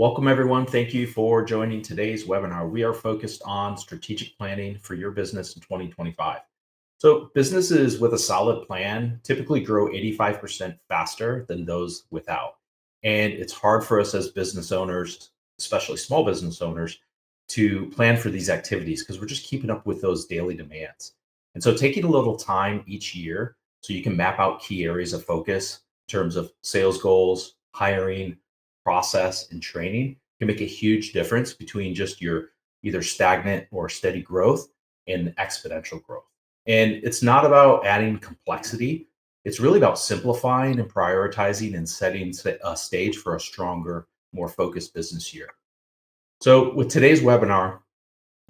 Welcome, everyone. Thank you for joining today's webinar. We are focused on strategic planning for your business in 2025. So businesses with a solid plan typically grow 85% faster than those without. And it's hard for us as business owners, especially small business owners, to plan for these activities because we're just keeping up with those daily demands. And so taking a little time each year so you can map out key areas of focus in terms of sales goals, hiring, process, and training can make a huge difference between just your either stagnant or steady growth and exponential growth. And it's not about adding complexity. It's really about simplifying and prioritizing and setting a stage for a stronger, more focused business year. So, with today's webinar,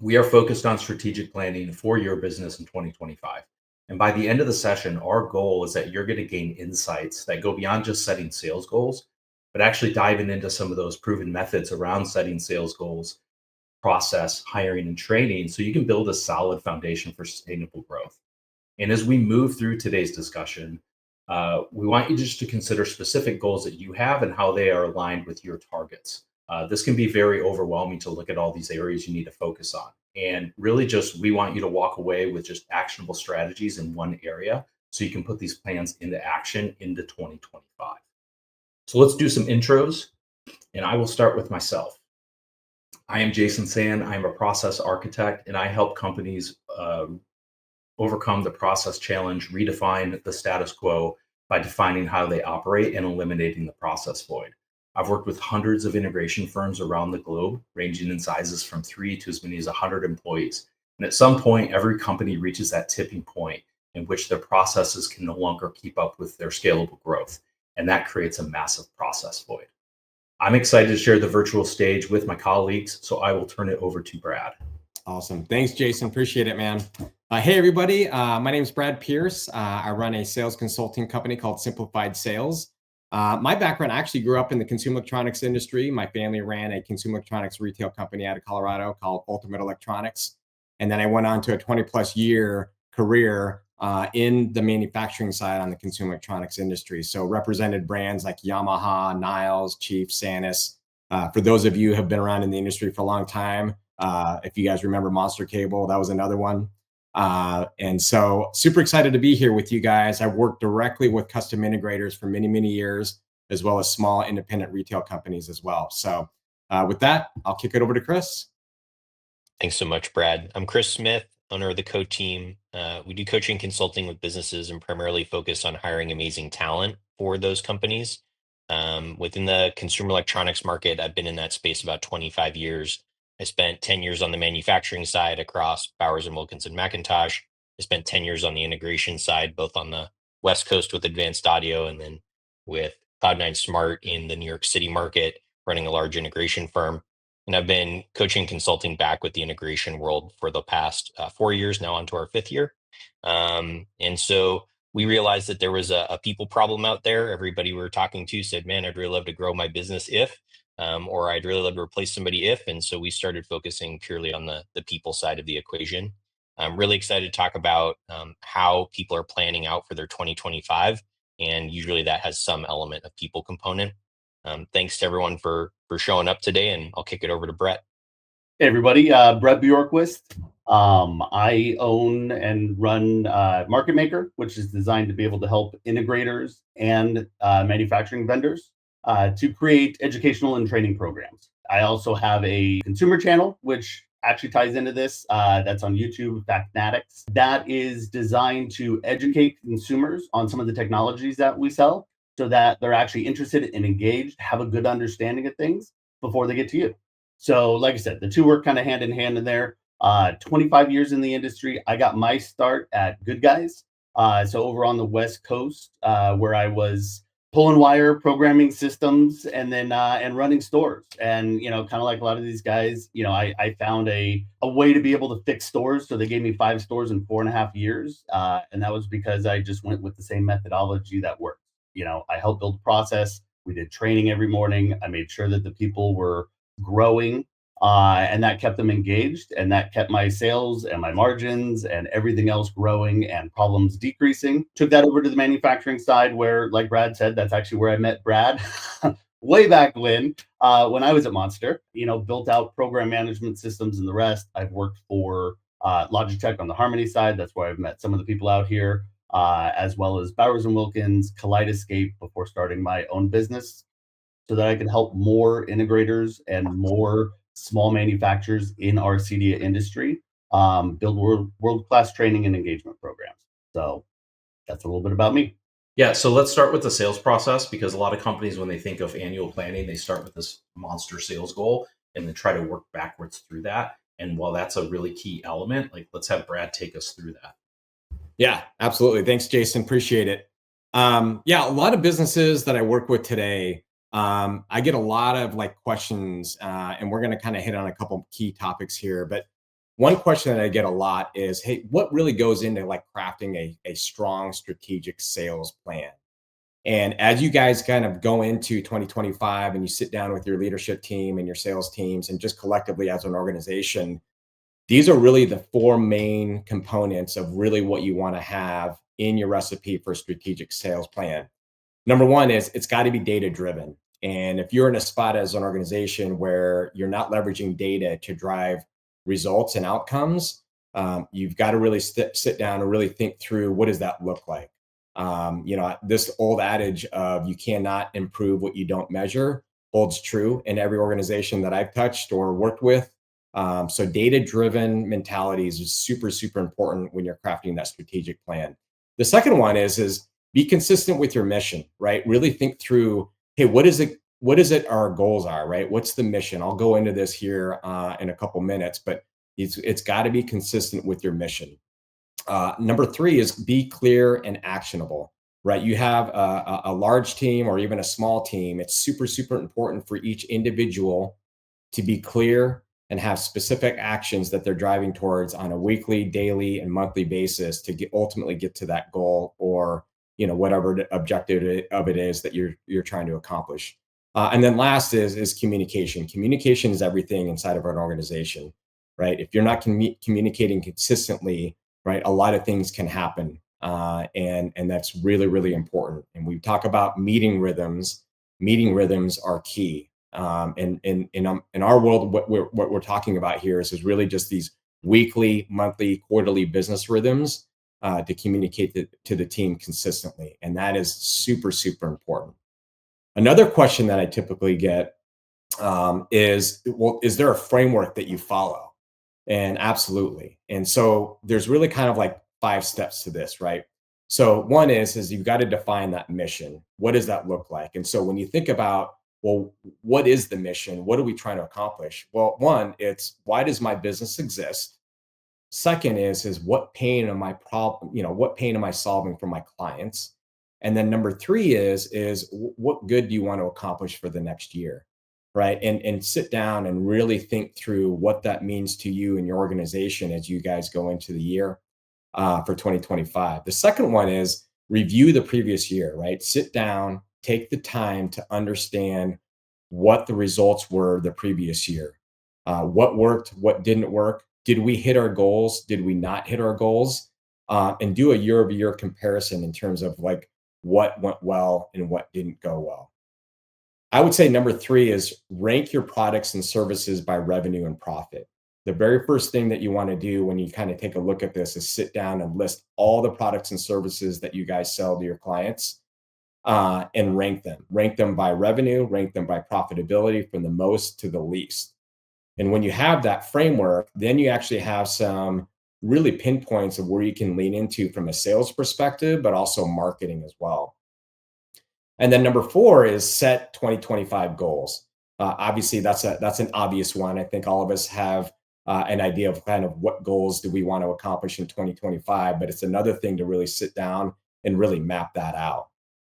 we are focused on strategic planning for your business in 2025. And by the end of the session, our goal is that you're going to gain insights that go beyond just setting sales goals, but actually diving into some of those proven methods around setting sales goals, process, hiring, and training so you can build a solid foundation for sustainable growth. And as we move through today's discussion, we want you just to consider specific goals that you have and how they are aligned with your targets. This can be very overwhelming to look at all these areas you need to focus on. And really just, we want you to walk away with just actionable strategies in one area so you can put these plans into action into 2025. So let's do some intros, and I will start with myself. I am Jason Sayen. I am a process architect, and I help companies overcome the process challenge, redefine the status quo by defining how they operate and eliminating the process void. I've worked with hundreds of integration firms around the globe, ranging in sizes from 3 to as many as 100 employees. And at some point, every company reaches that tipping point in which their processes can no longer keep up with their scalable growth. And that creates a massive process void. I'm excited to share the virtual stage with my colleagues, so I will turn it over to Brad. Awesome. Thanks, Jason. Appreciate it, man. Hey, everybody. My name is Brett Pearse. I run a sales consulting company called Simplified Sales. My background, I actually grew up in the consumer electronics industry. My family ran a consumer electronics retail company out of Colorado called Ultimate Electronics. And then I went on to a 20+ year career in the manufacturing side on the consumer electronics industry. So represented brands like Yamaha, Niles, Chief, Sanus. For those of you who have been around in the industry for a long time, if you guys remember Monster Cable, that was another one. And so super excited to be here with you guys. I've worked directly with custom integrators for many, many years, as well as small independent retail companies as well. So with that, I'll kick it over to Chris. Thanks so much, Brad. I'm Chris Smith, owner of the Co Team. We do coaching consulting with businesses and primarily focus on hiring amazing talent for those companies. Within the consumer electronics market, I've been in that space about 25 years. I spent 10 years on the manufacturing side across Bowers and Wilkinson Macintosh. I spent 10 years on the integration side, both on the West Coast with Advanced Audio and then with Cloud9 Smart in the New York City market, running a large integration firm. And I've been coaching consulting back with the integration world for the past 4 years now, onto our 5th year. And so we realized that there was a people problem out there. Everybody we were talking to said, man, I'd really love to grow my business or I'd really love to replace somebody if. And so we started focusing purely on the people side of the equation. I'm really excited to talk about how people are planning out for their 2025. And usually that has some element of people component. Thanks to everyone for showing up today, and I'll kick it over to Brett. Hey, everybody. Brett Bjorkquist. I own and run Market Maker, which is designed to be able to help integrators and manufacturing vendors to create educational and training programs. I also have a consumer channel, which actually ties into this. That's on YouTube, Factnatics. That is designed to educate consumers on some of the technologies that we sell so that they're actually interested and engaged, have a good understanding of things before they get to you. So like I said, the two work kind of hand in hand in there. 25 years in the industry. I got my start at Good Guys. So over on the West Coast, where I was pulling wire, programming systems, and then and running stores. And kind of like a lot of these guys, I found a way to be able to fix stores. So they gave me 5 stores in 4.5 years, and that was because I just went with the same methodology that worked. I helped build the process. We did training every morning. I made sure that the people were growing, and that kept them engaged, and that kept my sales and my margins and everything else growing and problems decreasing. Took that over to the manufacturing side where, like Brad said, that's actually where I met Brad way back when. when I was at Monster, built out program management systems and the rest. I've worked for Logitech on the Harmony side. That's where I've met some of the people out here, as well as Bowers and Wilkins, Kaleidoscape before starting my own business, so that I can help more integrators and more small manufacturers in our CEDIA industry build world-class training and engagement programs. So that's a little bit about me. Yeah, so let's start with the sales process, because a lot of companies, when they think of annual planning, they start with this monster sales goal and then try to work backwards through that. And while that's a really key element, like, let's have Brad take us through that. Yeah, absolutely. Thanks, Jason. Appreciate it. Yeah, a lot of businesses that I work with today, I get a lot of questions, and we're going to kind of hit on a couple key topics here. But one question that I get a lot is, hey, what really goes into crafting a strong strategic sales plan? And as you guys kind of go into 2025 and you sit down with your leadership team and your sales teams and just collectively as an organization, these are really the four main components of really what you want to have in your recipe for a strategic sales plan. Number one is it's got to be data driven. And if you're in a spot as an organization where you're not leveraging data to drive results and outcomes, you've got to really sit down and really think through, what does that look like? This old adage of you cannot improve what you don't measure holds true in every organization that I've touched or worked with. So data-driven mentalities is super, super important when you're crafting that strategic plan. The second one is be consistent with your mission, right? Really think through, hey, what is it our goals are, right? What's the mission? I'll go into this here in a couple minutes, but it's got to be consistent with your mission. Number three is be clear and actionable, right? You have a large team or even a small team. It's super, super important for each individual to be clear and have specific actions that they're driving towards on a weekly, daily, and monthly basis to ultimately get to that goal, or whatever the objective of it is that you're trying to accomplish. And then last is communication. Communication is everything inside of an organization, right? If you're not communicating consistently, right, a lot of things can happen, and that's really, really important. And we talk about meeting rhythms. Meeting rhythms are key. And in our world, what we're talking about here is really just these weekly, monthly, quarterly business rhythms to communicate to the team consistently, and that is super, super important. Another question that I typically get is, well, is there a framework that you follow? And absolutely. And so there's really kind of 5 steps to this, right? So one is you've got to define that mission. What does that look like? And so when you think about, well, what is the mission? What are we trying to accomplish? Well, one, it's, why does my business exist? Second is what pain am I what pain am I solving for my clients? And then number three is what good do you want to accomplish for the next year? Right. And sit down and really think through what that means to you and your organization as you guys go into the year for 2025. The second one is review the previous year, right? Sit down, take the time to understand what the results were the previous year. What worked, what didn't work. Did we hit our goals? Did we not hit our goals? And do a year-over-year comparison in terms of what went well and what didn't go well. I would say number three is rank your products and services by revenue and profit. The very first thing that you want to do when you kind of take a look at this is sit down and list all the products and services that you guys sell to your clients, and rank them. Rank them by revenue, rank them by profitability from the most to the least. And when you have that framework, then you actually have some really pinpoints of where you can lean into from a sales perspective, but also marketing as well. And then number four is set 2025 goals. Obviously, that's an obvious one. I think all of us have an idea of kind of what goals do we want to accomplish in 2025, but it's another thing to really sit down and really map that out.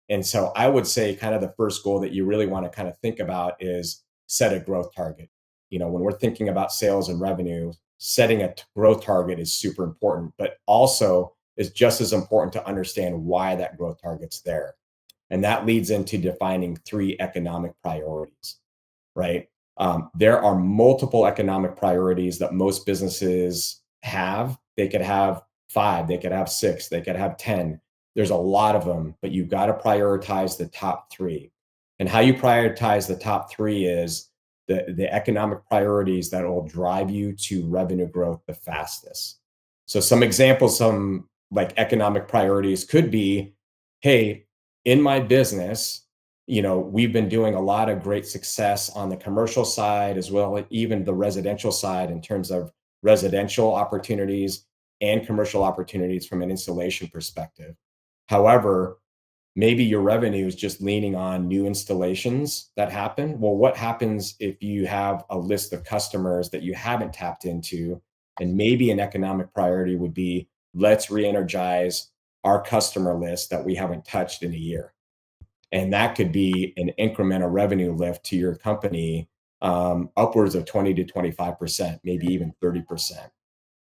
And so I would say kind of the first goal that you really want to kind of think about is set a growth target. When we're thinking about sales and revenue, setting a growth target is super important, but also is just as important to understand why that growth target's there. And that leads into defining 3 economic priorities, right? There are multiple economic priorities that most businesses have. They could have 5, they could have 6, they could have 10. There's a lot of them, but you've got to prioritize the top 3. And how you prioritize the top three is the economic priorities that will drive you to revenue growth the fastest. So some examples, some like economic priorities could be, hey, in my business, we've been doing a lot of great success on the commercial side as well, even the residential side in terms of residential opportunities and commercial opportunities from an installation perspective. However, maybe your revenue is just leaning on new installations that happen. Well, what happens if you have a list of customers that you haven't tapped into? And maybe an economic priority would be, let's re-energize our customer list that we haven't touched in a year. And that could be an incremental revenue lift to your company, upwards of 20 to 25%, maybe even 30%.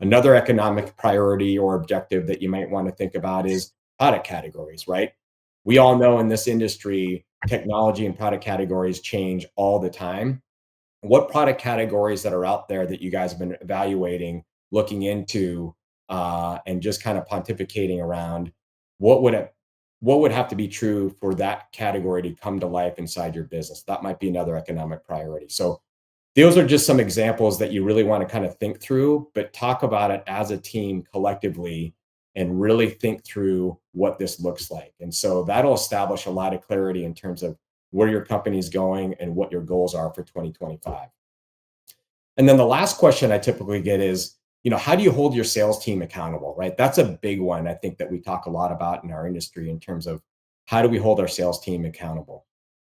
Another economic priority or objective that you might want to think about is product categories, right? We all know in this industry, technology and product categories change all the time. What product categories that are out there that you guys have been evaluating, looking into, and just kind of pontificating around, what would it, what would have to be true for that category to come to life inside your business? That might be another economic priority. So those are just some examples that you really want to kind of think through, but talk about it as a team collectively and really think through what this looks like. And so that'll establish a lot of clarity in terms of where your company is going and what your goals are for 2025. And then the last question I typically get is, how do you hold your sales team accountable, right? That's a big one, I think, that we talk a lot about in our industry in terms of how do we hold our sales team accountable?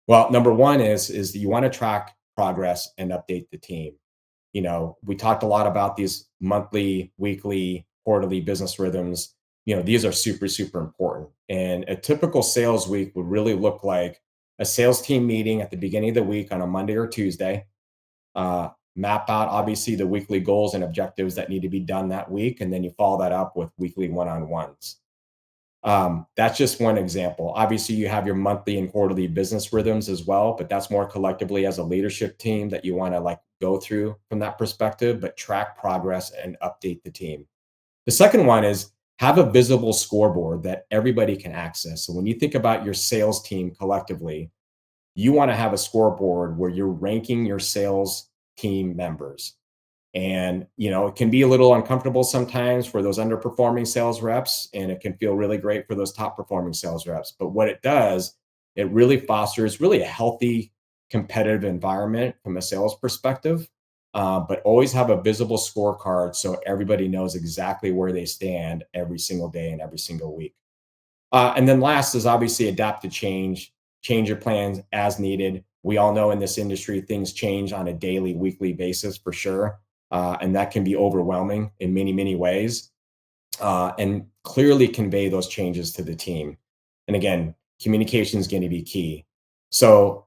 Well, number one is that you want to track progress and update the team. We talked a lot about these monthly, weekly, quarterly business rhythms. These are super, super important. And a typical sales week would really look like a sales team meeting at the beginning of the week on a Monday or Tuesday. Map out, obviously, the weekly goals and objectives that need to be done that week. And then you follow that up with weekly one-on-ones. That's just one example. Obviously, you have your monthly and quarterly business rhythms as well, but that's more collectively as a leadership team that you want to go through from that perspective, but track progress and update the team. The second one is have a visible scoreboard that everybody can access. So when you think about your sales team collectively, you want to have a scoreboard where you're ranking your sales team members. And, it can be a little uncomfortable sometimes for those underperforming sales reps, and it can feel really great for those top performing sales reps. But what it does, it really fosters really a healthy competitive environment from a sales perspective, but always have a visible scorecard so everybody knows exactly where they stand every single day and every single week. And then last is obviously adapt to change your plans as needed. We all know in this industry, things change on a daily, weekly basis for sure. And that can be overwhelming in many, many ways, and clearly convey those changes to the team. And again, communication is going to be key. So,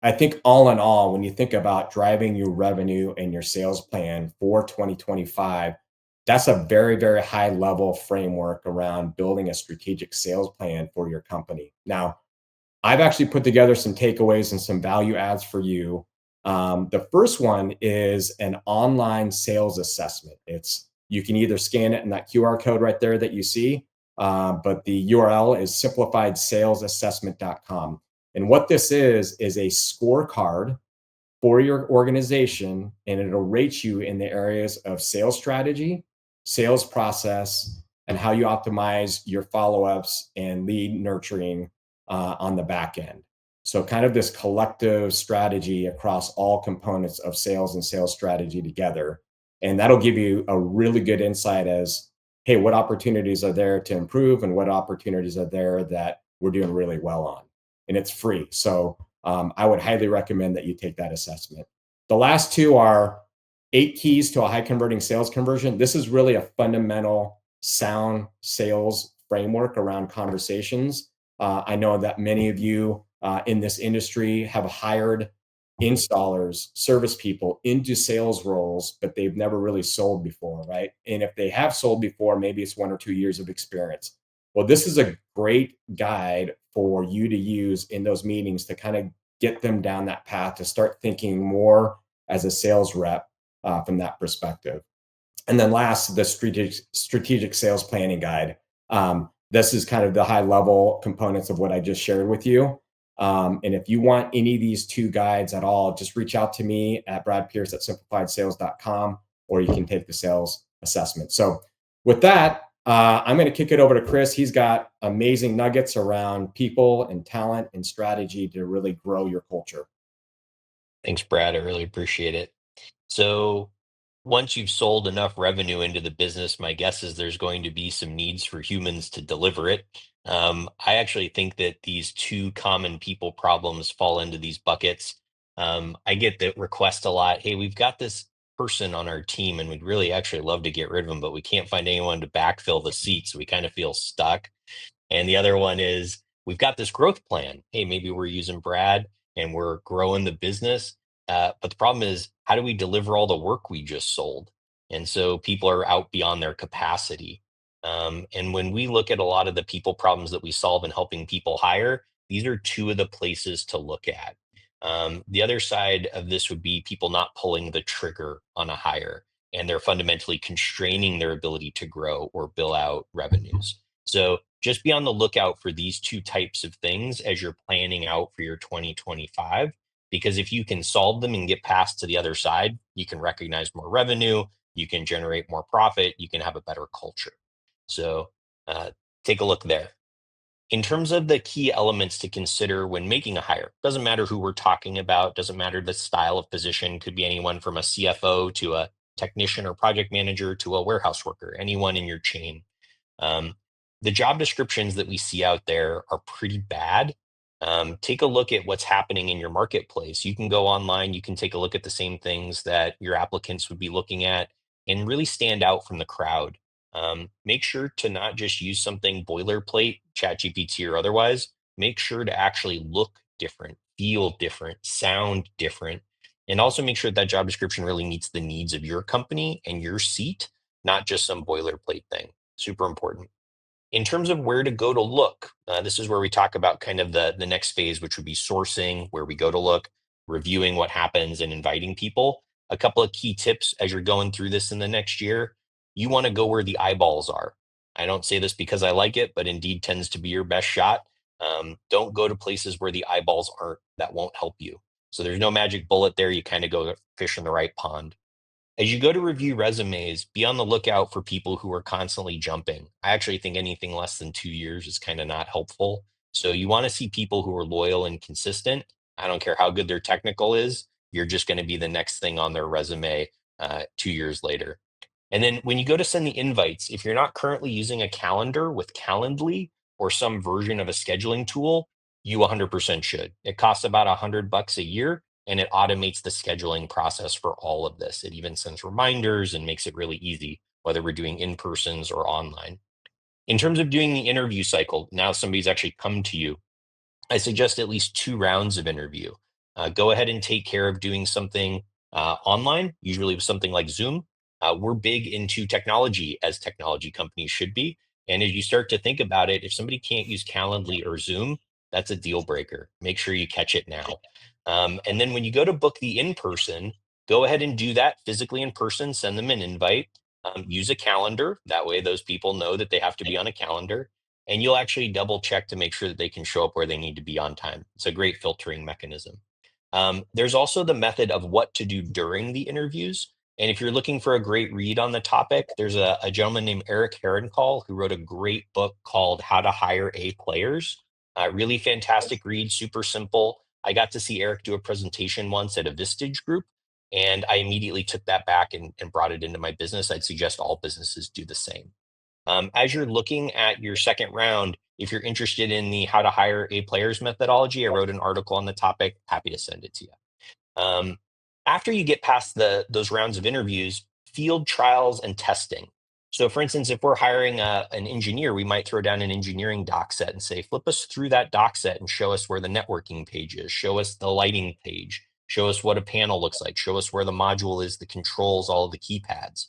I think all in all, when you think about driving your revenue and your sales plan for 2025, that's a very, very high level framework around building a strategic sales plan for your company. Now, I've actually put together some takeaways and some value adds for you. The first one is an online sales assessment. You can either scan it in that QR code right there that you see, but the URL is simplifiedsalessassessment.com. And what this is a scorecard for your organization, and it'll rate you in the areas of sales strategy, sales process, and how you optimize your follow-ups and lead nurturing on the back end. So kind of this collective strategy across all components of sales and sales strategy together. And that'll give you a really good insight as, hey, what opportunities are there to improve and what opportunities are there that we're doing really well on. And it's free. So I would highly recommend that you take that assessment. The last two are 8 keys to a high converting sales conversion. This is really a fundamental sound sales framework around conversations. I know that many of you in this industry have hired installers, service people into sales roles, but they've never really sold before, right? And if they have sold before, maybe it's 1 or 2 years of experience. Well, this is a great guide for you to use in those meetings to kind of get them down that path to start thinking more as a sales rep from that perspective. And then last, the strategic sales planning guide. This is kind of the high level components of what I just shared with you. And if you want any of these 2 guides at all, just reach out to me at bradpierce@simplifiedsales.com, or you can take the sales assessment. So with that, I'm going to kick it over to Chris. He's got amazing nuggets around people and talent and strategy to really grow your culture. Thanks, Brad. I really appreciate it. So once you've sold enough revenue into the business, my guess is there's going to be some needs for humans to deliver it. I actually think that these 2 common people problems fall into these buckets. I get the request a lot. Hey, we've got this person on our team and we'd really actually love to get rid of them, but we can't find anyone to backfill the seat. So we kind of feel stuck. And the other one is we've got this growth plan. Hey, maybe we're using Brad and we're growing the business. But the problem is, how do we deliver all the work we just sold? And so people are out beyond their capacity. And when we look at a lot of the people problems that we solve in helping people hire, these are 2 of the places to look at. The other side of this would be people not pulling the trigger on a hire, and they're fundamentally constraining their ability to grow or bill out revenues. So just be on the lookout for these 2 types of things as you're planning out for your 2025, because if you can solve them and get past to the other side, you can recognize more revenue, you can generate more profit, you can have a better culture. So take a look there. In terms of the key elements to consider when making a hire, doesn't matter who we're talking about, doesn't matter the style of position, could be anyone from a CFO to a technician or project manager to a warehouse worker, anyone in your chain. Um, the job descriptions that we see out there are pretty bad. Take a look at what's happening in your marketplace. You can go online, you can take a look at the same things that your applicants would be looking at and really stand out from the crowd. Make sure to not just use something boilerplate, ChatGPT or otherwise. Make sure to actually look different, feel different, sound different, and also make sure that job description really meets the needs of your company and your seat, not just some boilerplate thing. Super important. In terms of where to go to look, this is where we talk about kind of the next phase, which would be sourcing, where we go to look, reviewing what happens, and inviting people. A couple of key tips as you're going through this in the next year. You want to go where the eyeballs are. I don't say this because I like it, but Indeed tends to be your best shot. Don't go to places where the eyeballs aren't. That won't help you. So there's no magic bullet there. You kind of go fish in the right pond. As you go to review resumes, be on the lookout for people who are constantly jumping. I actually think anything less than 2 years is kind of not helpful. So you want to see people who are loyal and consistent. I don't care how good their technical is, you're just going to be the next thing on their resume 2 years later. And then when you go to send the invites, if you're not currently using a calendar with Calendly or some version of a scheduling tool, you 100% should. It costs about $100 a year and it automates the scheduling process for all of this. It even sends reminders and makes it really easy, whether we're doing in persons or online. In terms of doing the interview cycle, now somebody's actually come to you. I suggest at least 2 rounds of interview. Go ahead and take care of doing something online, usually with something like Zoom. We're big into technology, as technology companies should be. And as you start to think about it, if somebody can't use Calendly or Zoom, that's a deal breaker. Make sure you catch it now. And then when you go to book the in person, go ahead and do that physically in person, send them an invite, use a calendar. That way, those people know that they have to be on a calendar and you'll actually double check to make sure that they can show up where they need to be on time. It's a great filtering mechanism. There's also the method of what to do during the interviews. And if you're looking for a great read on the topic, there's a gentleman named Eric Herencall who wrote a great book called How to Hire A Players. Really fantastic read, super simple. I got to see Eric do a presentation once at a Vistage group, and I immediately took that back and brought it into my business. I'd suggest all businesses do the same. As you're looking at your second round, if you're interested in the How to Hire A Players methodology, I wrote an article on the topic. Happy to send it to you. After you get past those rounds of interviews, field trials and testing. So, for instance, if we're hiring an engineer, we might throw down an engineering doc set and say, flip us through that doc set and show us where the networking page is, show us the lighting page, show us what a panel looks like, show us where the module is, the controls, all of the keypads.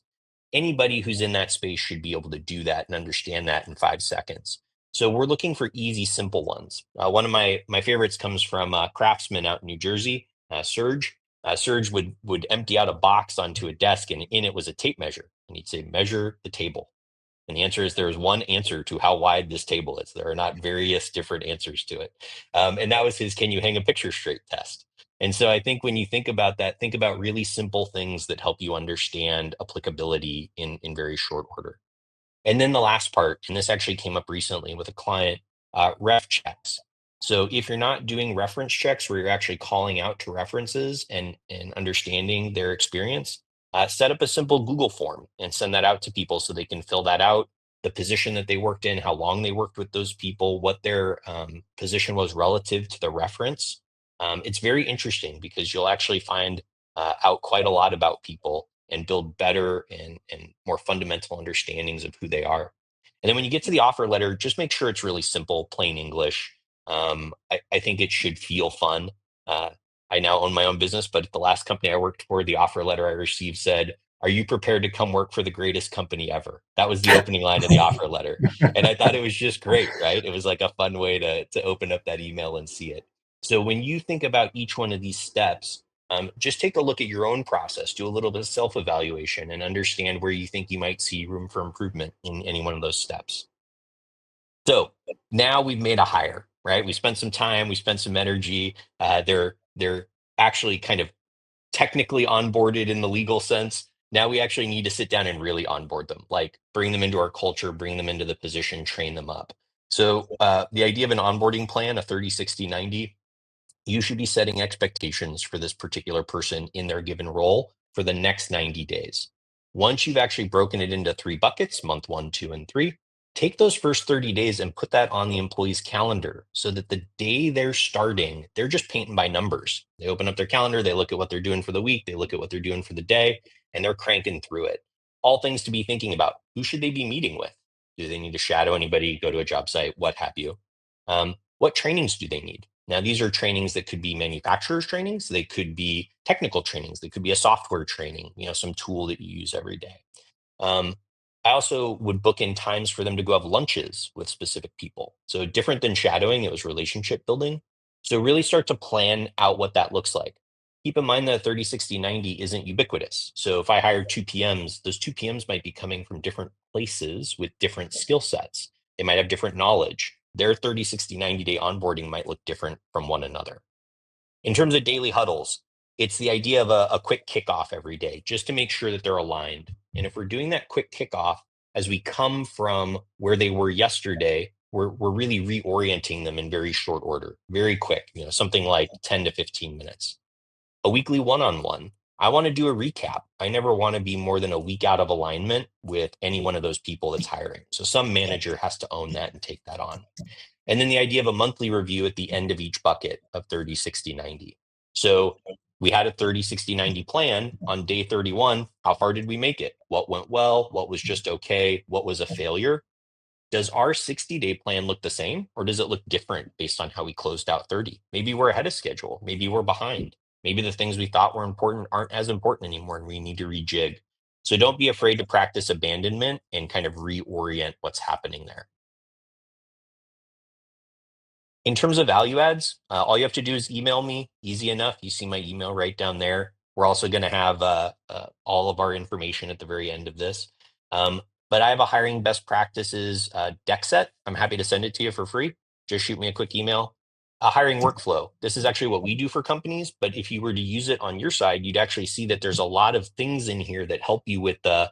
Anybody who's in that space should be able to do that and understand that in 5 seconds. So we're looking for easy, simple ones. One of my favorites comes from Craftsman out in New Jersey, Serge. Serge would empty out a box onto a desk and in it was a tape measure. And he'd say, measure the table. And the answer is there's one answer to how wide this table is. There are not various different answers to it. And that was his "can you hang a picture straight" test. And so I think when you think about that, think about really simple things that help you understand applicability in very short order. And then the last part, and this actually came up recently with a client, ref checks. So if you're not doing reference checks where you're actually calling out to references and understanding their experience, set up a simple Google form and send that out to people so they can fill that out, the position that they worked in, how long they worked with those people, what their position was relative to the reference. It's very interesting because you'll actually find out quite a lot about people and build better and more fundamental understandings of who they are. And then when you get to the offer letter, just make sure it's really simple, plain English. I think it should feel fun. Uh, I now own my own business, but at the last company I worked for, the offer letter I received said, "Are you prepared to come work for the greatest company ever?" That was the opening line of the offer letter. And I thought it was just great, right? It was like a fun way to open up that email and see it. So when you think about each one of these steps, just take a look at your own process, do a little bit of self-evaluation, and understand where you think you might see room for improvement in any one of those steps. So now we've made a hire, right? We spent some time, we spent some energy. They're actually kind of technically onboarded in the legal sense. Now we actually need to sit down and really onboard them, like bring them into our culture, bring them into the position, train them up. So the idea of an onboarding plan, a 30, 60, 90, you should be setting expectations for this particular person in their given role for the next 90 days. Once you've actually broken it into 3 buckets, month 1, 2, and 3, take those first 30 days and put that on the employee's calendar so that the day they're starting, they're just painting by numbers. They open up their calendar, they look at what they're doing for the week, they look at what they're doing for the day, and they're cranking through it. All things to be thinking about. Who should they be meeting with? Do they need to shadow anybody, go to a job site, what have you? What trainings do they need? Now, these are trainings that could be manufacturers trainings. They could be technical trainings. They could be a software training, some tool that you use every day. Um, I also would book in times for them to go have lunches with specific people. So different than shadowing, it was relationship building. So really start to plan out what that looks like. Keep in mind that 30, 60, 90 isn't ubiquitous. So if I hire 2 PMs, those 2 PMs might be coming from different places with different skill sets. They might have different knowledge. Their 30, 60, 90-day onboarding might look different from one another. In terms of daily huddles, it's the idea of a quick kickoff every day, just to make sure that they're aligned. And if we're doing that quick kickoff, as we come from where they were yesterday, we're really reorienting them in very short order, very quick, something like 10 to 15 minutes. A weekly one-on-one, I want to do a recap. I never want to be more than a week out of alignment with any one of those people that's hiring. So some manager has to own that and take that on. And then the idea of a monthly review at the end of each bucket of 30, 60, 90. So we had a 30, 60, 90 plan on day 31. How far did we make it? What went well? What was just okay? What was a failure? Does our 60-day plan look the same, or does it look different based on how we closed out 30? Maybe we're ahead of schedule. Maybe we're behind. Maybe the things we thought were important aren't as important anymore and we need to rejig. So don't be afraid to practice abandonment and kind of reorient what's happening there. In terms of value adds, all you have to do is email me. Easy enough. You see my email right down there. We're also going to have all of our information at the very end of this. But I have a hiring best practices deck set. I'm happy to send it to you for free. Just shoot me a quick email. A hiring workflow. This is actually what we do for companies. But if you were to use it on your side, you'd actually see that there's a lot of things in here that help you with the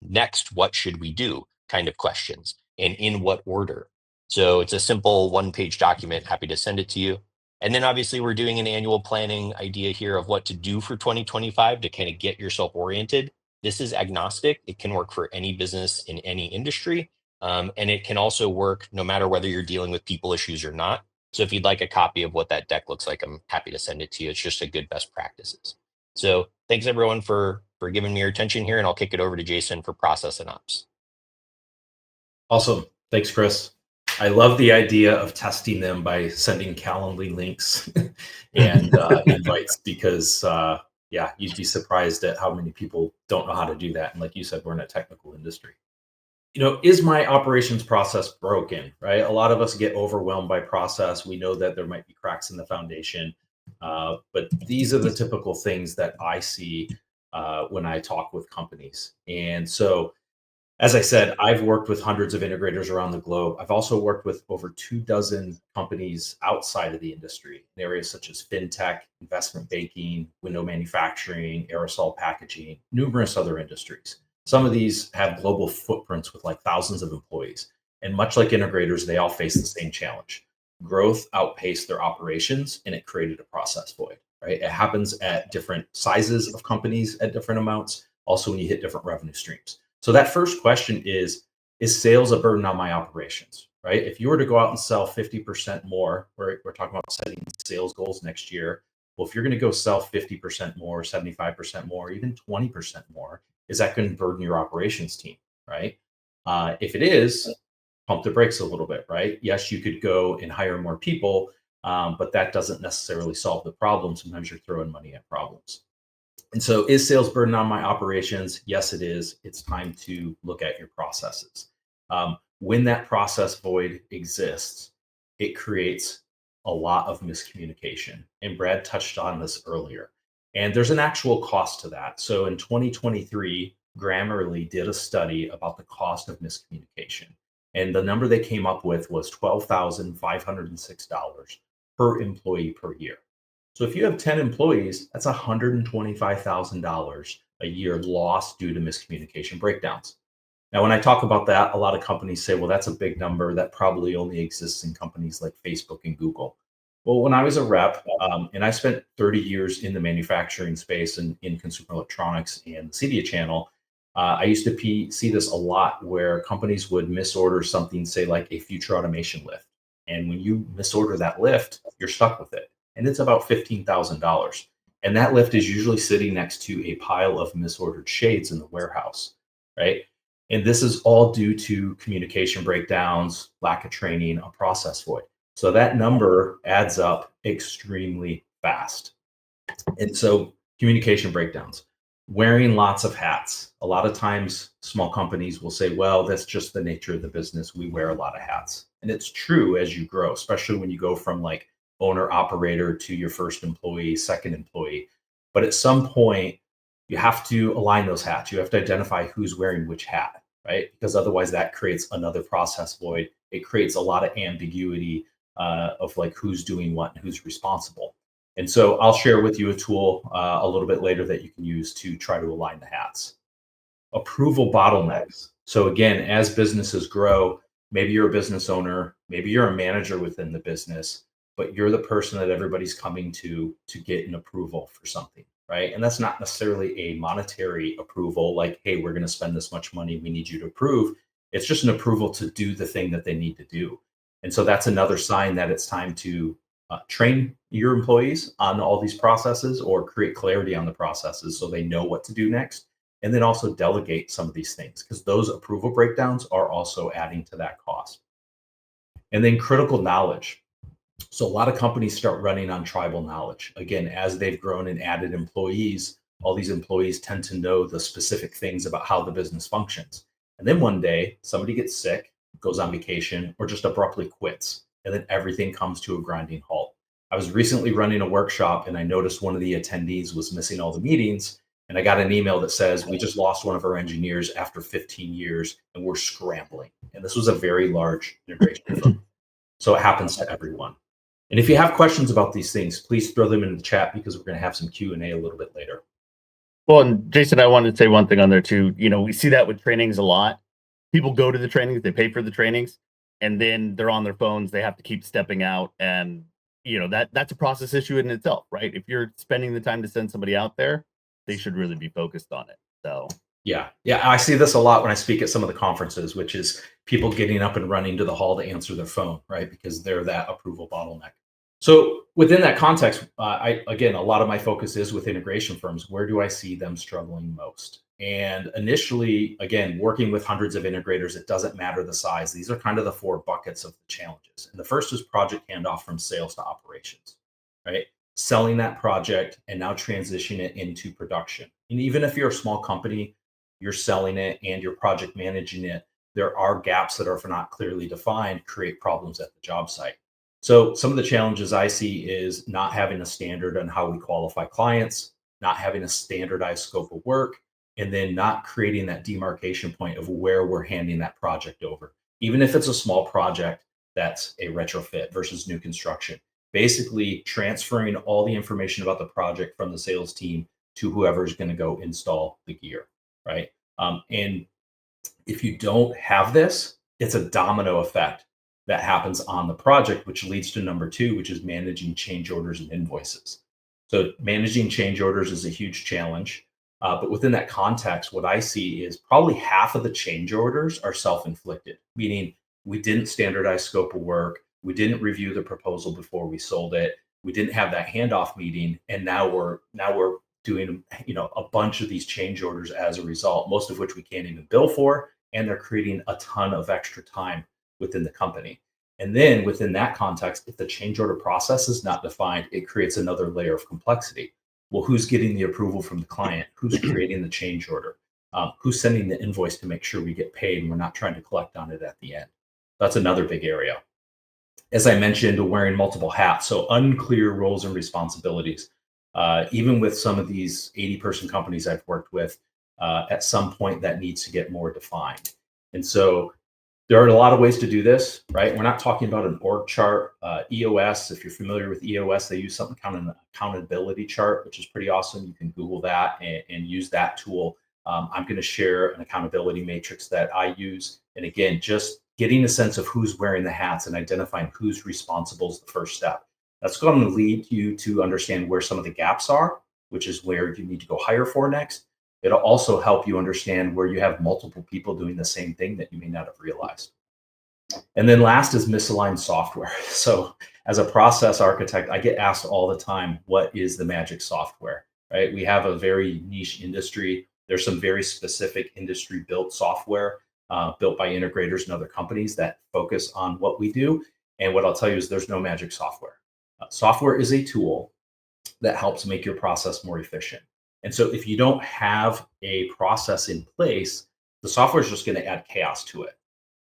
next, what should we do kind of questions and in what order. So it's a simple 1-page document, happy to send it to you. And then obviously we're doing an annual planning idea here of what to do for 2025 to kind of get yourself oriented. This is agnostic. It can work for any business in any industry. And it can also work no matter whether you're dealing with people issues or not. So if you'd like a copy of what that deck looks like, I'm happy to send it to you. It's just a good best practices. So thanks everyone for giving me your attention here, and I'll kick it over to Jason for process and ops. Awesome. Thanks, Chris. I love the idea of testing them by sending Calendly links and invites because, you'd be surprised at how many people don't know how to do that. And like you said, we're in a technical industry. Is my operations process broken, right? A lot of us get overwhelmed by process. We know that there might be cracks in the foundation, but these are the typical things that I see when I talk with companies. And so As I said, I've worked with hundreds of integrators around the globe. I've also worked with over 24 companies outside of the industry in areas such as fintech, investment banking, window manufacturing, aerosol packaging, numerous other industries. Some of these have global footprints with like thousands of employees. And much like integrators, they all face the same challenge. Growth outpaced their operations and it created a process void, right? It happens at different sizes of companies at different amounts, also when you hit different revenue streams. So that first question is sales a burden on my operations, right? If you were to go out and sell 50% more, we're talking about setting sales goals next year. Well, if you're going to go sell 50% more, 75% more, even 20% more, is that going to burden your operations team, right? If it is, pump the brakes a little bit, right? Yes, you could go and hire more people, but that doesn't necessarily solve the problem. Sometimes you're throwing money at problems. And so, is sales burden on my operations? Yes, it is. It's time to look at your processes. When that process void exists, it creates a lot of miscommunication. And Brad touched on this earlier. And there's an actual cost to that. So, in 2023, Grammarly did a study about the cost of miscommunication. And the number they came up with was $12,506 per employee per year. So if you have 10 employees, that's $125,000 a year lost due to miscommunication breakdowns. Now, when I talk about that, a lot of companies say, well, that's a big number. That probably only exists in companies like Facebook and Google. Well, when I was a rep, and I spent 30 years in the manufacturing space and in consumer electronics and the CDA channel, I used to see this a lot where companies would misorder something, say like a future automation lift. And when you misorder that lift, you're stuck with it. And it's about $15,000. And that lift is usually sitting next to a pile of misordered shades in the warehouse, right? And this is all due to communication breakdowns, lack of training, a process void. So that number adds up extremely fast. And so communication breakdowns, wearing lots of hats. A lot of times small companies will say, well, that's just the nature of the business. We wear a lot of hats. And it's true as you grow, especially when you go from like owner operator to your first employee, second employee. But at some point, you have to align those hats. You have to identify who's wearing which hat, right? Because otherwise that creates another process void. It creates a lot of ambiguity of like who's doing what and who's responsible. And so I'll share with you a tool a little bit later that you can use to try to align the hats. Approval bottlenecks. So again, as businesses grow, maybe you're a business owner, maybe you're a manager within the business, but you're the person that everybody's coming to get an approval for something, right? And that's not necessarily a monetary approval, like, hey, we're going to spend this much money, we need you to approve. It's just an approval to do the thing that they need to do. And so that's another sign that it's time to train your employees on all these processes or create clarity on the processes so they know what to do next. And then also delegate some of these things because those approval breakdowns are also adding to that cost. And then critical knowledge. So a lot of companies start running on tribal knowledge. Again, as they've grown and added employees, all these employees tend to know the specific things about how the business functions. And then one day somebody gets sick, goes on vacation, or just abruptly quits. And then everything comes to a grinding halt. I was recently running a workshop and I noticed one of the attendees was missing all the meetings. And I got an email that says, we just lost one of our engineers after 15 years and we're scrambling. And this was a very large integration firm. So it happens to everyone. And if you have questions about these things, please throw them in the chat because we're going to have some Q&A a little bit later. Well, and Jason, I wanted to say one thing on there too. You know, we see that with trainings a lot. People go to the trainings, they pay for the trainings, and then they're on their phones. They have to keep stepping out, and you know that's a process issue in itself, right? If you're spending the time to send somebody out there, they should really be focused on it. So yeah, I see this a lot when I speak at some of the conferences, which is people getting up and running to the hall to answer their phone, right? Because they're that approval bottleneck. So within that context, again, a lot of my focus is with integration firms. Where do I see them struggling most? And initially, again, working with hundreds of integrators, it doesn't matter the size. These are kind of the four buckets of the challenges. And the first is project handoff from sales to operations, right? Selling that project and now transitioning it into production. And even if you're a small company, you're selling it and you're project managing it, there are gaps that are, if not clearly defined, create problems at the job site. So some of the challenges I see is not having a standard on how we qualify clients, not having a standardized scope of work, and then not creating that demarcation point of where we're handing that project over. Even if it's a small project that's a retrofit versus new construction, basically transferring all the information about the project from the sales team to whoever's going to go install the gear, right? And if you don't have this, it's a domino effect that happens on the project, which leads to number two, which is managing change orders and invoices. So managing change orders is a huge challenge. But within that context, what I see is probably half of the change orders are self-inflicted, meaning we didn't standardize scope of work, we didn't review the proposal before we sold it, we didn't have that handoff meeting, and now we're doing a bunch of these change orders as a result, most of which we can't even bill for, and they're creating a ton of extra time within the company. And then within that context, if the change order process is not defined, it creates another layer of complexity. Well, who's getting the approval from the client? Who's creating the change order? Who's sending the invoice to make sure we get paid and we're not trying to collect on it at the end? That's another big area. As I mentioned, wearing multiple hats, so unclear roles and responsibilities. Even with some of these 80-person companies I've worked with, at some point that needs to get more defined. And so there are a lot of ways to do this, right? We're not talking about an org chart. EOS, if you're familiar with EOS, they use something kind of an accountability chart, which is pretty awesome. You can Google that and use that tool. I'm going to share an accountability matrix that I use. And again, just getting a sense of who's wearing the hats and identifying who's responsible is the first step. That's going to lead you to understand where some of the gaps are, which is where you need to go hire for next. It'll also help you understand where you have multiple people doing the same thing that you may not have realized. And then last is misaligned software. So as a process architect, I get asked all the time, what is the magic software, right? We have a very niche industry. There's some very specific industry built software built by integrators and other companies that focus on what we do. And what I'll tell you is there's no magic software. Software is a tool that helps make your process more efficient. And so if you don't have a process in place, the software is just going to add chaos to it.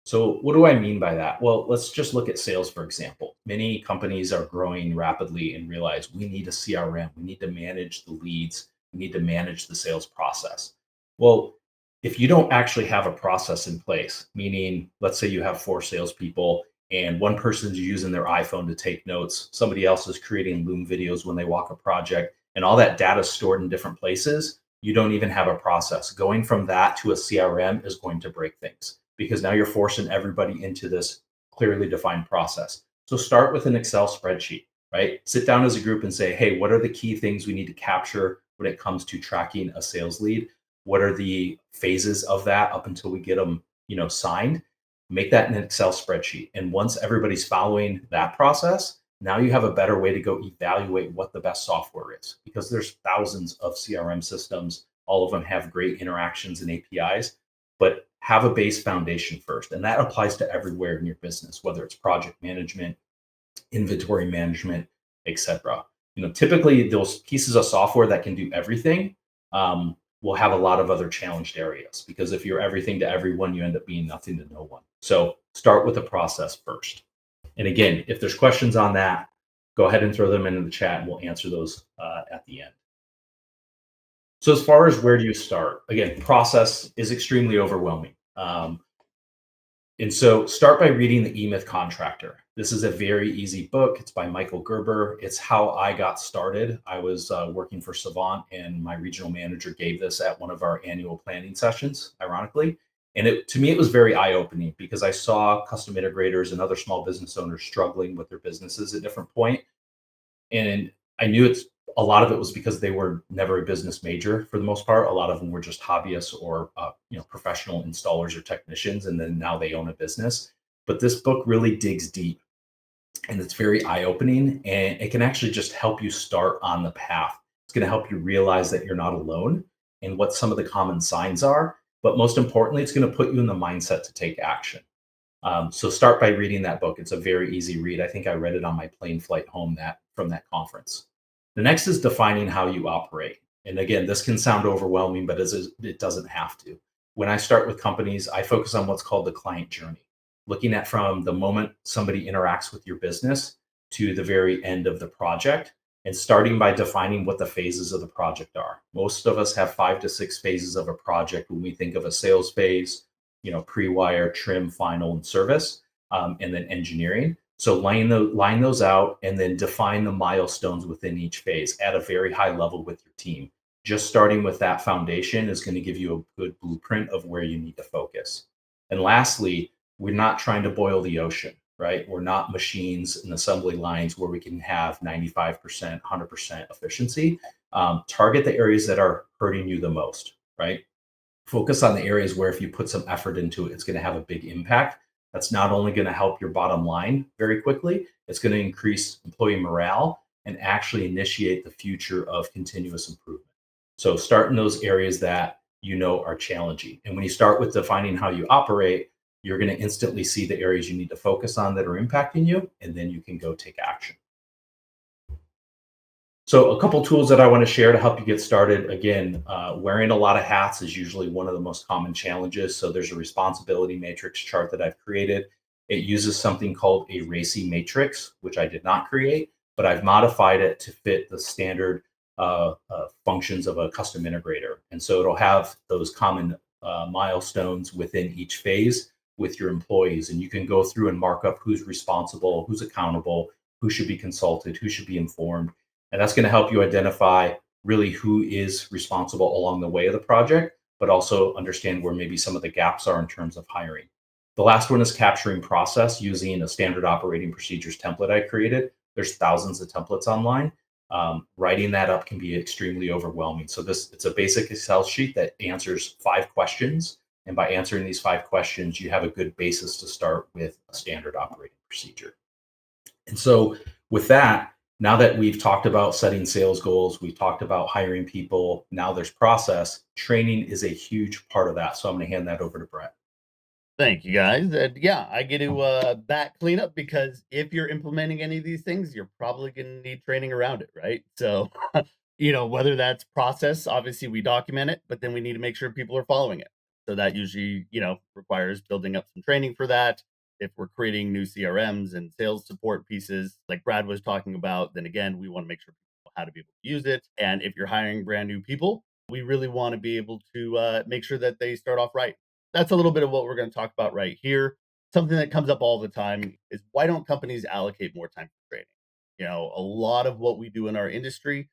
So what do I mean by that? Well, let's just look at sales, for example. Many companies are growing rapidly and realize we need a CRM. We need to manage the leads. We need to manage the sales process. Well, if you don't actually have a process in place, meaning let's say you have 4 salespeople and one person's using their iPhone to take notes, somebody else is creating Loom videos when they walk a project, and all that data is stored in different places, you don't even have a process. Going from that to a CRM is going to break things because now you're forcing everybody into this clearly defined process. So start with an Excel spreadsheet, right? Sit down as a group and say, hey, what are the key things we need to capture when it comes to tracking a sales lead? What are the phases of that up until we get them, signed? Make that in an Excel spreadsheet. And once everybody's following that process, now you have a better way to go evaluate what the best software is, because there's thousands of CRM systems. All of them have great interactions and APIs, but have a base foundation first. And that applies to everywhere in your business, whether it's project management, inventory management, etc. Typically those pieces of software that can do everything will have a lot of other challenged areas, because if you're everything to everyone, you end up being nothing to no one. So start with the process first. And again, if there's questions on that, go ahead and throw them into the chat and we'll answer those at the end. So as far as where do you start? Again, process is extremely overwhelming. And so start by reading the E-Myth Contractor. This is a very easy book. It's by Michael Gerber. It's how I got started. I was working for Savant and my regional manager gave this at one of our annual planning sessions, ironically. And to me, it was very eye-opening because I saw custom integrators and other small business owners struggling with their businesses at different point. And I knew a lot of it was because they were never a business major for the most part. A lot of them were just hobbyists or professional installers or technicians, and then now they own a business. But this book really digs deep, and it's very eye-opening, and it can actually just help you start on the path. It's going to help you realize that you're not alone and what some of the common signs are. But most importantly, it's going to put you in the mindset to take action. So start by reading that book. It's a very easy read. I think I read it on my plane flight home from that conference. The next is defining how you operate. And again, this can sound overwhelming, but it doesn't have to. When I start with companies, I focus on what's called the client journey, looking at from the moment somebody interacts with your business to the very end of the project. and starting by defining what the phases of the project are. Most of us have 5 to 6 phases of a project when we think of a sales phase, pre-wire, trim, final, and service, and then engineering. So line those out and then define the milestones within each phase at a very high level with your team. Just starting with that foundation is going to give you a good blueprint of where you need to focus. And lastly, we're not trying to boil the ocean, right? We're not machines and assembly lines where we can have 95%, 100% efficiency. Target the areas that are hurting you the most, right? Focus on the areas where if you put some effort into it, it's going to have a big impact. That's not only going to help your bottom line very quickly, it's going to increase employee morale and actually initiate the future of continuous improvement. So start in those areas that are challenging. And when you start with defining how you operate, you're going to instantly see the areas you need to focus on that are impacting you, and then you can go take action. So a couple tools that I want to share to help you get started. Again, wearing a lot of hats is usually one of the most common challenges. So there's a responsibility matrix chart that I've created. It uses something called a RACI matrix, which I did not create, but I've modified it to fit the standard functions of a custom integrator. And so it'll have those common milestones within each phase with your employees. And you can go through and mark up who's responsible, who's accountable, who should be consulted, who should be informed. And that's going to help you identify really who is responsible along the way of the project, but also understand where maybe some of the gaps are in terms of hiring. The last one is capturing process using a standard operating procedures template I created. There's thousands of templates online. Writing that up can be extremely overwhelming. So it's a basic Excel sheet that answers 5 questions. And by answering these 5 questions, you have a good basis to start with a standard operating procedure. And so with that, now that we've talked about setting sales goals, we've talked about hiring people, now there's process. Training is a huge part of that. So I'm going to hand that over to Brett. Thank you, guys. And yeah, I get to back clean up because if you're implementing any of these things, you're probably going to need training around it, right? So, whether that's process, obviously we document it, but then we need to make sure people are following it. So that usually, requires building up some training for that. If we're creating new CRMs and sales support pieces, like Brad was talking about, then again, we want to make sure people know how to be able to use it. And if you're hiring brand new people, we really want to be able to make sure that they start off right. That's a little bit of what we're going to talk about right here. Something that comes up all the time is why don't companies allocate more time for training? A lot of what we do in our industry,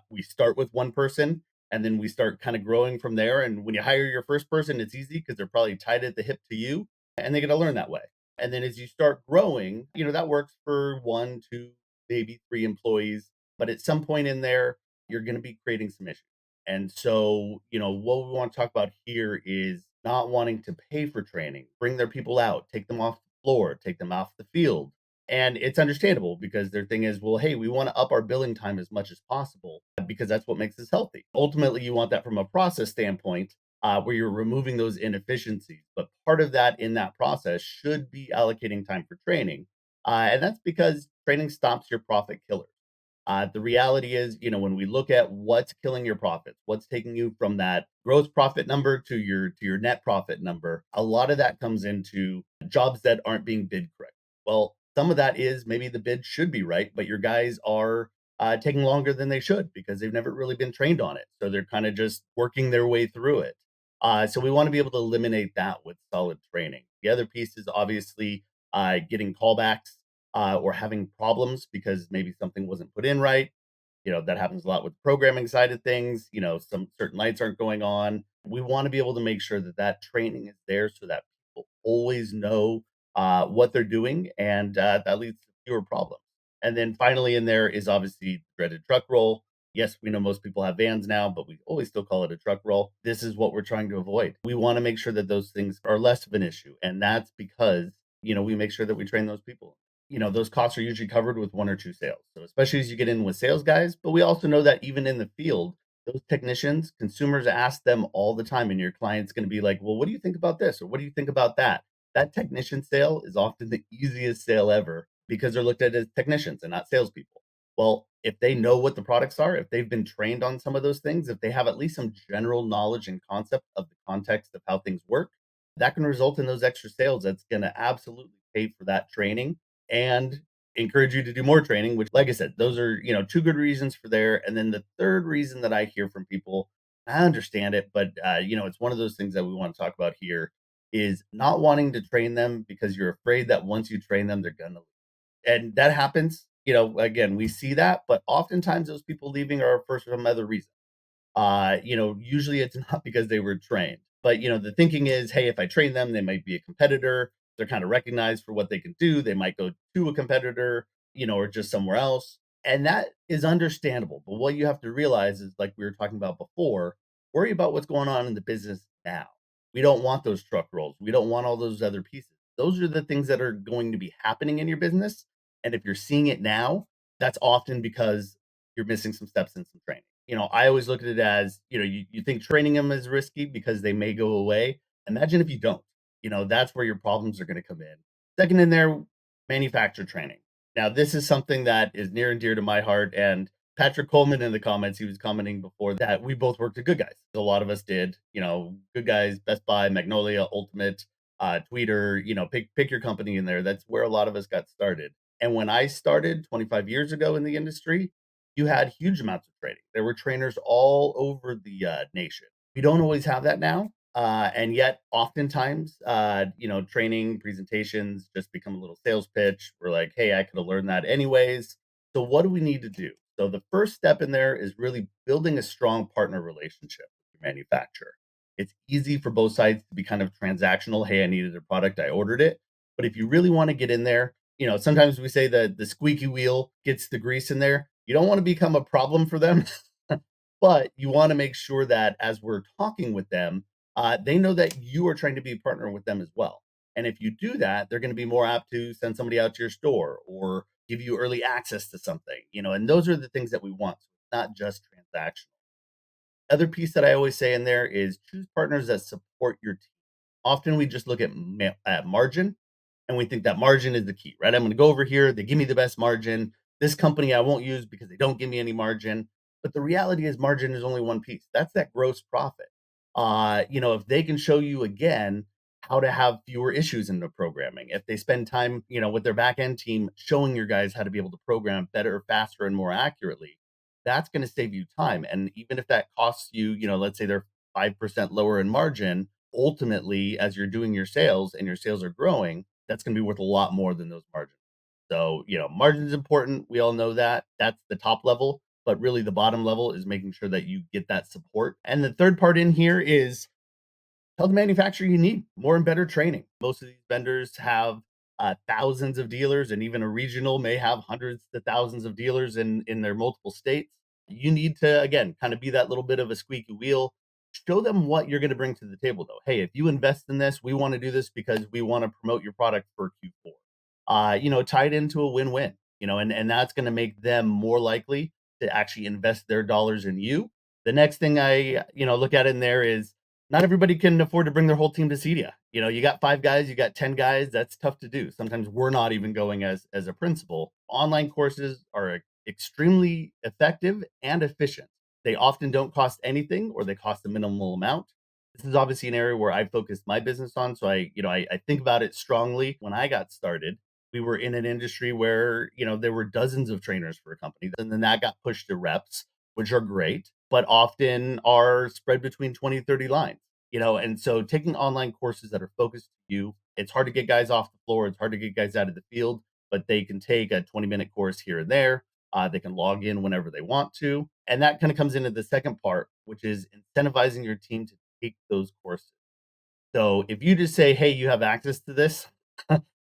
we start with one person and then we start kind of growing from there. And when you hire your first person, it's easy because they're probably tied at the hip to you and they get to learn that way. And then as you start growing, that works for 1, 2, maybe 3 employees. But at some point in there, you're going to be creating some issues. And so, what we want to talk about here is not wanting to pay for training, bring their people out, take them off the floor, take them off the field. And it's understandable because their thing is, well, hey, we want to up our billing time as much as possible because that's what makes us healthy. Ultimately, you want that from a process standpoint where you're removing those inefficiencies. But part of that in that process should be allocating time for training. And that's because training stops your profit killers. The reality is, when we look at what's killing your profits, what's taking you from that gross profit number to your net profit number, a lot of that comes into jobs that aren't being bid correct. Well, some of that is maybe the bid should be right, but your guys are taking longer than they should because they've never really been trained on it. So they're kind of just working their way through it. So we want to be able to eliminate that with solid training. The other piece is obviously getting callbacks or having problems because maybe something wasn't put in right. That happens a lot with the programming side of things. Some certain lights aren't going on. We want to be able to make sure that that training is there so that people always know what they're doing, and that leads to fewer problems. And then finally, in there is obviously the dreaded truck roll. Yes, we know most people have vans now, but we always still call it a truck roll. This is what we're trying to avoid. We want to make sure that those things are less of an issue. And that's because, we make sure that we train those people. Those costs are usually covered with 1 or 2 sales. So especially as you get in with sales guys, but we also know that even in the field, those technicians, consumers ask them all the time, and your client's going to be like, well, what do you think about this? Or what do you think about that? That technician sale is often the easiest sale ever because they're looked at as technicians and not salespeople. Well, if they know what the products are, if they've been trained on some of those things, if they have at least some general knowledge and concept of the context of how things work, that can result in those extra sales. That's going to absolutely pay for that training and encourage you to do more training, which, like I said, those are, two good reasons for there. And then the third reason that I hear from people, I understand it, but, it's one of those things that we want to talk about here is not wanting to train them because you're afraid that once you train them, they're going to, and that happens. Again, we see that, but oftentimes those people leaving are for some other reason. Usually it's not because they were trained, but the thinking is, hey, if I train them, they might be a competitor. They're kind of recognized for what they can do. They might go to a competitor, or just somewhere else. And that is understandable. But what you have to realize is, like we were talking about before, worry about what's going on in the business now. We don't want those truck rolls. We don't want all those other pieces. Those are the things that are going to be happening in your business. And if you're seeing it now, that's often because you're missing some steps in some training. I always look at it as, you think training them is risky because they may go away. Imagine if you don't. That's where your problems are going to come in. Second in there, manufacturer training. Now, this is something that is near and dear to my heart. And Patrick Coleman in the comments, he was commenting before that we both worked at Good Guys. A lot of us did, Good Guys, Best Buy, Magnolia, Ultimate, Tweeter, pick your company in there. That's where a lot of us got started. And when I started 25 years ago in the industry, you had huge amounts of training. There were trainers all over the nation. We don't always have that now. And yet, oftentimes, training presentations just become a little sales pitch. We're like, hey, I could have learned that anyways. So, what do we need to do? So, the first step in there is really building a strong partner relationship with your manufacturer. It's easy for both sides to be kind of transactional. Hey, I needed a product, I ordered it. But if you really want to get in there, sometimes we say that the squeaky wheel gets the grease in there. You don't want to become a problem for them, but you want to make sure that as we're talking with them, they know that you are trying to be a partner with them as well. And if you do that, they're going to be more apt to send somebody out to your store or give you early access to something, and those are the things that we want. So it's not just transactional. Other piece that I always say in there is choose partners that support your team. Often we just look at margin and we think that margin is the key, right? I'm going to go over here. They give me the best margin. This company I won't use because they don't give me any margin. But the reality is margin is only one piece. That's that gross profit. If they can show you again how to have fewer issues in the programming, if they spend time, with their back end team showing your guys how to be able to program better, faster, and more accurately, that's going to save you time. And even if that costs you, let's say they're 5% lower in margin, ultimately, as you're doing your sales and your sales are growing, that's going to be worth a lot more than those margins. So, margin is important. We all know that. That's the top level. But really, the bottom level is making sure that you get that support. And the third part in here is tell the manufacturer you need more and better training. Most of these vendors have thousands of dealers, and even a regional may have hundreds to thousands of dealers in their multiple states. You need to, again, kind of be that little bit of a squeaky wheel. Show them what you're going to bring to the table, though. Hey, if you invest in this, we want to do this because we want to promote your product for Q4. Tie it into a win-win, and that's going to make them more likely to actually invest their dollars in you. The next thing I, look at in there is not everybody can afford to bring their whole team to CEDIA. You got 5 guys, you got 10 guys. That's tough to do. Sometimes we're not even going as a principal. Online courses are extremely effective and efficient. They often don't cost anything or they cost a minimal amount. This is obviously an area where I focused my business on. So I think about it strongly. When I got started, we were in an industry where, there were dozens of trainers for a company. And then that got pushed to reps, which are great, but often are spread between 20, 30 lines, and so taking online courses that are focused to you, it's hard to get guys off the floor. It's hard to get guys out of the field, but they can take a 20-minute course here and there. They can log in whenever they want to. And that kind of comes into the second part, which is incentivizing your team to take those courses. So if you just say, hey, you have access to this,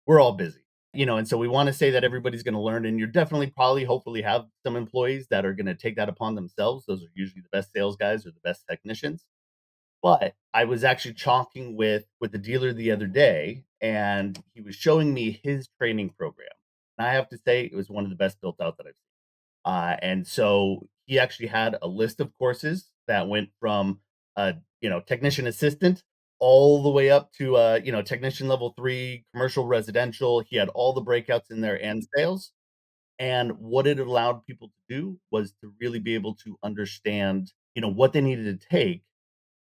we're all busy. And so we want to say that everybody's going to learn, and you're definitely probably hopefully have some employees that are going to take that upon themselves. Those are usually the best sales guys or the best technicians. But I was actually talking with the dealer the other day, and he was showing me his training program. And I have to say it was one of the best built out that I've seen. And so he actually had a list of courses that went from technician assistant all the way up to technician level 3 commercial residential. He had all the breakouts in there and sales. And what it allowed people to do was to really be able to understand what they needed to take,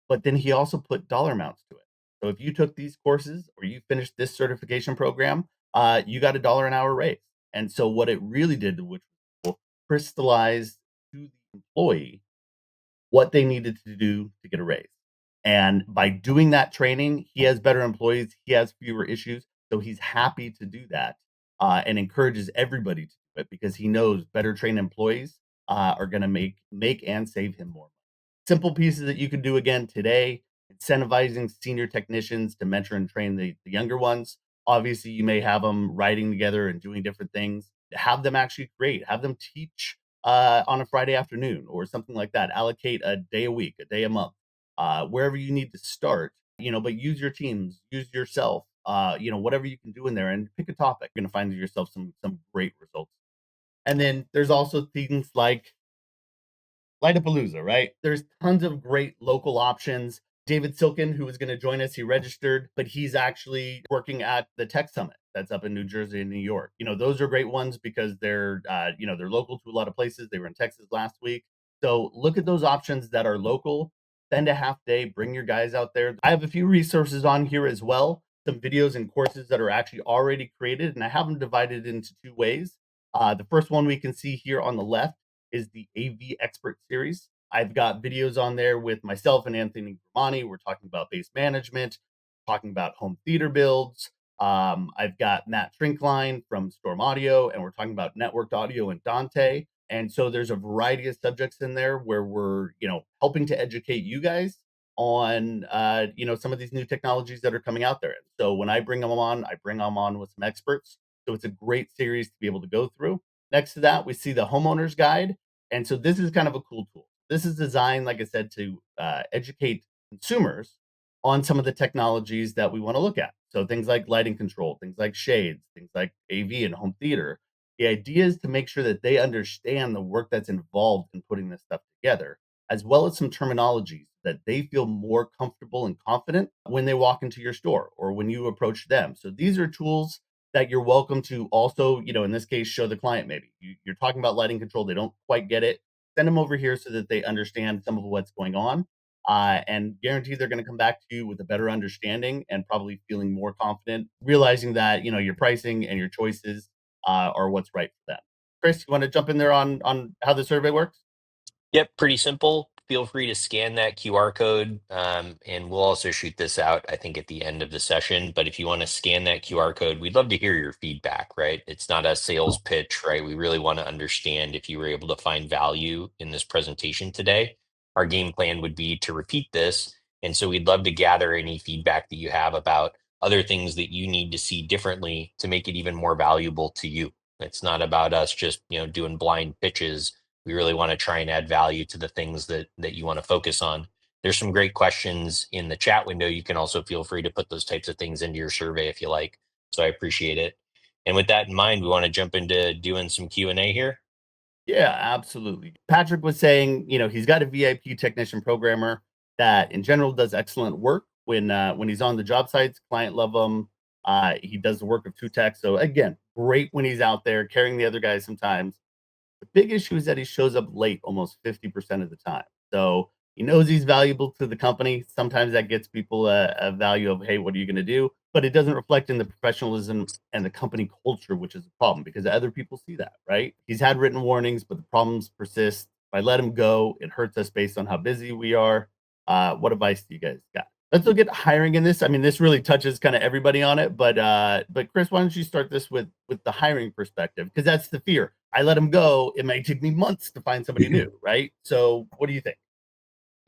but then he also put dollar amounts to it. So if you took these courses or you finished this certification program, you got $1 an hour raise. And so what it really did, which crystallized to the employee what they needed to do to get a raise. And by doing that training, he has better employees, he has fewer issues. So he's happy to do that and encourages everybody to do it because he knows better trained employees are going to make and save him more. Simple pieces that you can do again today, incentivizing senior technicians to mentor and train the younger ones. Obviously, you may have them riding together and doing different things. Have them actually create, have them teach on a Friday afternoon or something like that. Allocate a day a week, a day a month, wherever you need to start, but use your teams, use yourself, whatever you can do in there and pick a topic. You're going to find yourself some great results. And then there's also things like Lightapalooza, right? There's tons of great local options. David Silkin, who was going to join us, he registered, but he's actually working at the Tech Summit that's up in New Jersey and New York. Those are great ones because they're local to a lot of places. They were in Texas last week. So look at those options that are local. Spend a half day, bring your guys out there. I have a few resources on here as well, some videos and courses that are actually already created, and I have them divided into two ways. The first one we can see here on the left is the AV Expert Series. I've got videos on there with myself and Anthony Gramani. We're talking about base management, talking about home theater builds. I've got Matt Trinkline from Storm Audio, and we're talking about networked audio and Dante. And so there's a variety of subjects in there where we're, helping to educate you guys on, some of these new technologies that are coming out there. So when I bring them on, I bring them on with some experts. So it's a great series to be able to go through. Next to that, we see the homeowner's guide. And so this is kind of a cool tool. This is designed, like I said, to educate consumers on some of the technologies that we want to look at. So things like lighting control, things like shades, things like AV and home theater. The idea is to make sure that they understand the work that's involved in putting this stuff together, as well as some terminologies that they feel more comfortable and confident when they walk into your store or when you approach them. So these are tools that you're welcome to also, in this case, show the client maybe. You're talking about lighting control, they don't quite get it. Send them over here so that they understand some of what's going on and guarantee they're going to come back to you with a better understanding and probably feeling more confident, realizing that, your pricing and your choices are what's right for them. Chris, you want to jump in there on how the survey works? Yep, pretty simple. Feel free to scan that QR code, and we'll also shoot this out, I think, at the end of the session. But if you want to scan that QR code, we'd love to hear your feedback, right? It's not a sales pitch, right? We really want to understand if you were able to find value in this presentation today. Our game plan would be to repeat this. And so we'd love to gather any feedback that you have about other things that you need to see differently to make it even more valuable to you. It's not about us just, doing blind pitches. We really want to try and add value to the things that you want to focus on. There's some great questions in the chat window. You can also feel free to put those types of things into your survey if you like. So I appreciate it. And with that in mind, we want to jump into doing some Q&A here. Yeah, absolutely. Patrick was saying, he's got a VIP technician programmer that in general does excellent work when he's on the job sites. Client love him. He does the work of two techs. So again, great when he's out there carrying the other guys sometimes. The big issue is that he shows up late almost 50% of the time. So he knows he's valuable to the company. Sometimes that gets people a value of, hey, what are you going to do? But it doesn't reflect in the professionalism and the company culture, which is a problem because other people see that, right? He's had written warnings, but the problems persist. If I let him go, it hurts us based on how busy we are. What advice do you guys got? Let's look at hiring in this. I mean, this really touches kind of everybody on it, but Chris, why don't you start this with the hiring perspective? Because that's the fear. I let him go, it might take me months to find somebody new, right? So what do you think?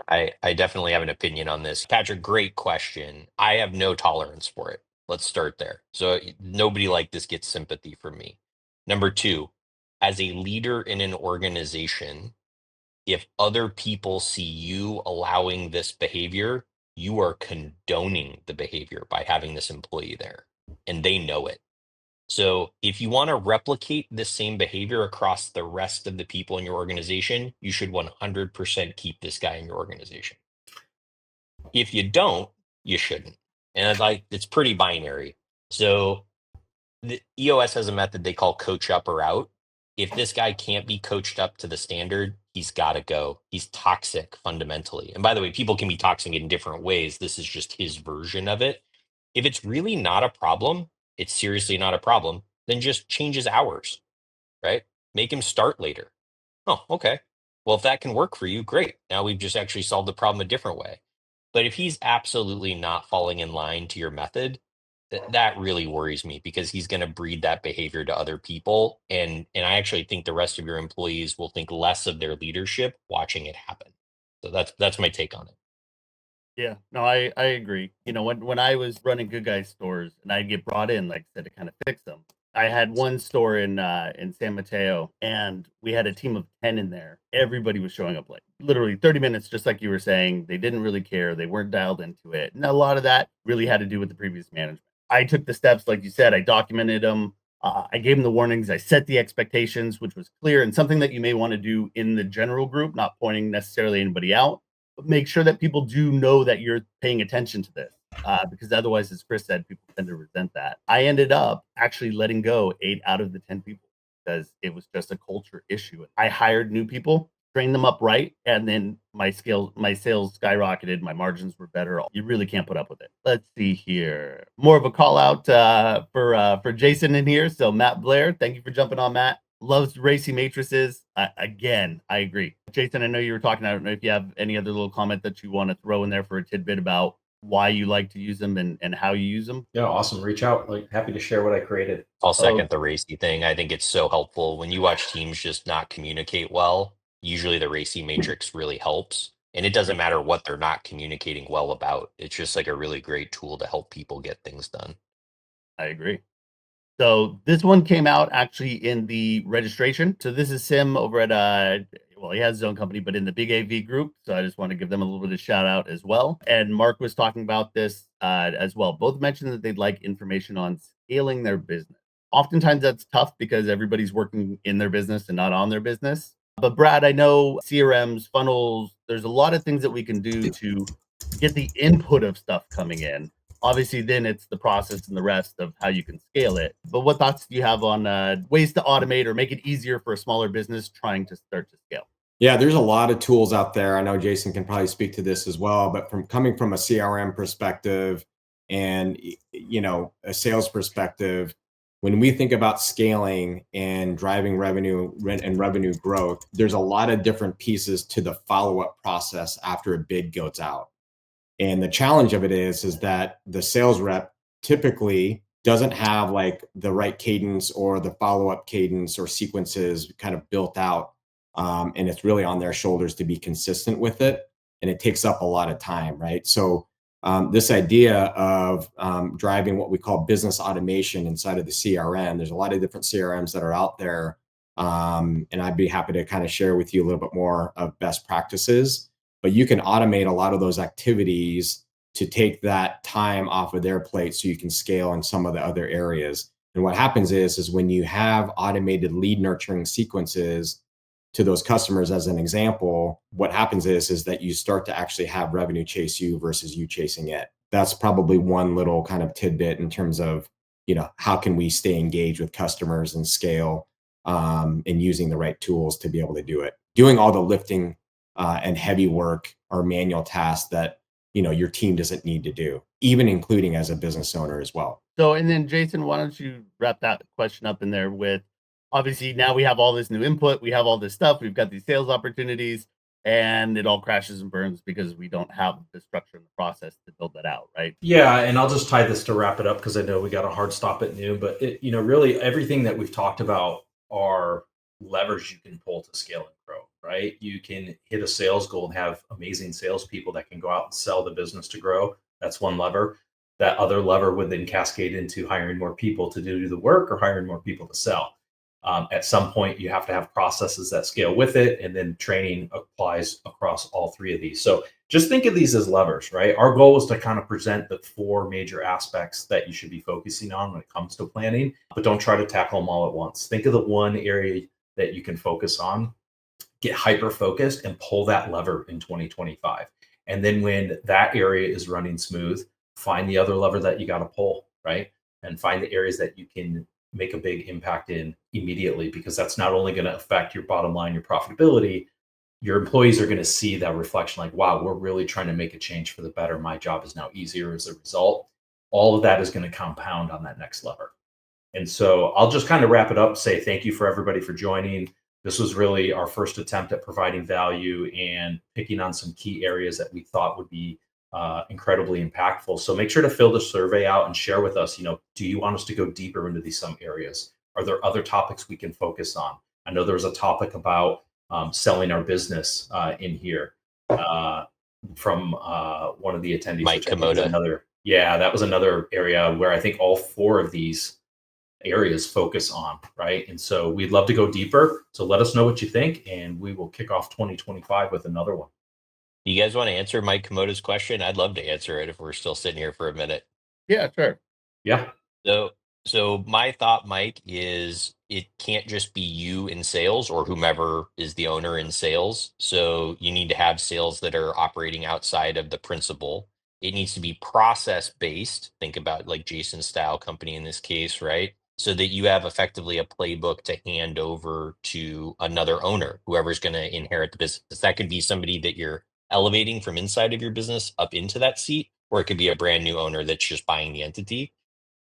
I definitely have an opinion on this. Patrick, great question. I have no tolerance for it. Let's start there. So nobody like this gets sympathy from me. Number two, as a leader in an organization, if other people see you allowing this behavior, you are condoning the behavior by having this employee there, and they know it. So if you want to replicate the same behavior across the rest of the people in your organization, you should 100% keep this guy in your organization. If you don't, you shouldn't. And it's pretty binary. So the EOS has a method they call coach up or out. If this guy can't be coached up to the standard, he's got to go. He's toxic fundamentally. And by the way, people can be toxic in different ways. This is just his version of it. If it's really not a problem, it's seriously not a problem. then just change his hours, right? Make him start later. Oh, okay. Well, if that can work for you, great. Now we've just actually solved the problem a different way. But if he's absolutely not falling in line to your method, that really worries me because he's going to breed that behavior to other people. And I actually think the rest of your employees will think less of their leadership watching it happen. So that's my take on it. Yeah, no, I agree. You know, when I was running Good Guys stores and I'd get brought in, like I said, to kind of fix them. I had one store in San Mateo, and we had a team of 10 in there. Everybody was showing up late, literally 30 minutes, just like you were saying. They didn't really care. They weren't dialed into it, and a lot of that really had to do with the previous management. I took the steps, like you said. I documented them. I gave them the warnings. I set the expectations, which was clear and something that you may want to do in the general group, not pointing necessarily anybody out, make sure that people do know that you're paying attention to this. Because otherwise, as Chris said, people tend to resent that. I ended up actually letting go 8 out of the 10 people because it was just a culture issue. I hired new people, trained them up right, and then my sales skyrocketed. My margins were better. You really can't put up with it. Let's see here. More of a call out for Jason in here. So Matt Blair, thank you for jumping on, Matt. Loves racy matrices. Again, I agree. Jason, I know you were talking. I don't know if you have any other little comment that you want to throw in there for a tidbit about why you like to use them and how you use them. Yeah, awesome. Reach out. Like, happy to share what I created. I'll Oh, second the racy thing. I think it's so helpful when you watch teams just not communicate well. Usually the racy matrix really helps. And it doesn't matter what they're not communicating well about. It's just like a really great tool to help people get things done. I agree. So this one came out actually in the registration. So this is Sim over at well, he has his own company, but in the Big AV group. So I just want to give them a little bit of shout out as well. And Mark was talking about this as well. Both mentioned that they'd like information on scaling their business. Oftentimes that's tough because everybody's working in their business and not on their business. But Brad, I know CRMs, funnels, there's a lot of things that we can do to get the input of stuff coming in. Obviously, then it's the process and the rest of how you can scale it. But what thoughts do you have on ways to automate or make it easier for a smaller business trying to start to scale? Yeah, there's a lot of tools out there. I know Jason can probably speak to this as well, but from coming from a CRM perspective and a sales perspective, when we think about scaling and driving revenue and revenue growth, there's a lot of different pieces to the follow-up process after a bid goes out. And the challenge of it is that the sales rep typically doesn't have like the right cadence or the follow-up cadence or sequences kind of built out. And it's really on their shoulders to be consistent with it. And it takes up a lot of time, right? So this idea of driving what we call business automation inside of the CRM, there's a lot of different CRMs that are out there. And I'd be happy to kind of share with you a little bit more of best practices. But you can automate a lot of those activities to take that time off of their plate so you can scale in some of the other areas. And what happens is when you have automated lead nurturing sequences to those customers, as an example, what happens is that you start to actually have revenue chase you versus you chasing it. That's probably one little kind of tidbit in terms of, how can we stay engaged with customers and scale and using the right tools to be able to do it. Doing all the lifting and heavy work or manual tasks that your team doesn't need to do, even including as a business owner as well. So, and then Jason, why don't you wrap that question up in there with, obviously now we have all this new input, we have all this stuff, we've got these sales opportunities, and it all crashes and burns because we don't have the structure and the process to build that out, right? Yeah, and I'll just tie this to wrap it up because I know we got a hard stop at noon. But really everything that we've talked about are levers you can pull to scale and grow. Right? You can hit a sales goal and have amazing salespeople that can go out and sell the business to grow. That's one lever. That other lever would then cascade into hiring more people to do the work or hiring more people to sell. At some point, you have to have processes that scale with it, and then training applies across all three of these. So just think of these as levers, right? Our goal is to kind of present the 4 major aspects that you should be focusing on when it comes to planning, but don't try to tackle them all at once. Think of the one area that you can focus on, get hyper focused, and pull that lever in 2025. And then when that area is running smooth, find the other lever that you got to pull, right? And find the areas that you can make a big impact in immediately, because that's not only going to affect your bottom line, your profitability, your employees are going to see that reflection like, wow, we're really trying to make a change for the better. My job is now easier as a result. All of that is going to compound on that next lever. And so I'll just kind of wrap it up, say thank you for everybody for joining. This was really our first attempt at providing value and picking on some key areas that we thought would be incredibly impactful. So make sure to fill the survey out and share with us, do you want us to go deeper into these some areas? Are there other topics we can focus on? I know there was a topic about selling our business in here from one of the attendees. Mike which I think is Komoda. that was another area where I think all 4 of these areas focus on, right? And so we'd love to go deeper. So let us know what you think, and we will kick off 2025 with another one. You guys want to answer Mike Komoda's question? I'd love to answer it if we're still sitting here for a minute. Yeah, sure. Yeah. So my thought, Mike, is it can't just be you in sales or whomever is the owner in sales. So you need to have sales that are operating outside of the principal. It needs to be process based. Think about like Jason's style company in this case, right? So that you have effectively a playbook to hand over to another owner, whoever's going to inherit the business. That could be somebody that you're elevating from inside of your business up into that seat, or it could be a brand new owner that's just buying the entity.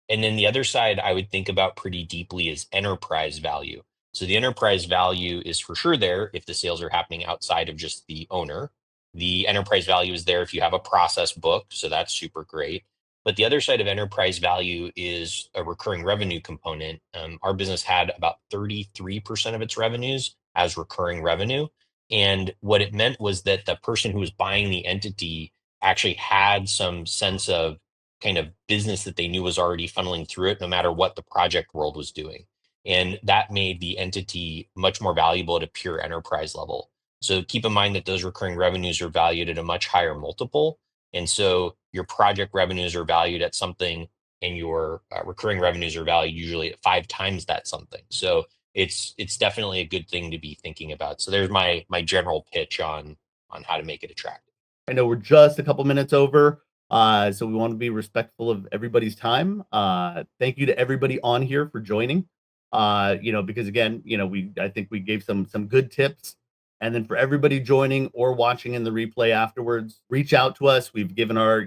And then the other side I would think about pretty deeply is enterprise value. So the enterprise value is for sure there if the sales are happening outside of just the owner. The enterprise value is there if you have a process book. So that's super great. But the other side of enterprise value is a recurring revenue component. Our business had about 33% of its revenues as recurring revenue. And what it meant was that the person who was buying the entity actually had some sense of kind of business that they knew was already funneling through it, no matter what the project world was doing. And that made the entity much more valuable at a pure enterprise level. So keep in mind that those recurring revenues are valued at a much higher multiple. And so your project revenues are valued at something, and your recurring revenues are valued usually at 5 times that something. So it's definitely a good thing to be thinking about. So there's my general pitch on how to make it attractive. I know we're just a couple minutes over, so we want to be respectful of everybody's time. Thank you to everybody on here for joining. Because again, I think we gave some good tips. And then for everybody joining or watching in the replay afterwards, reach out to us. We've given our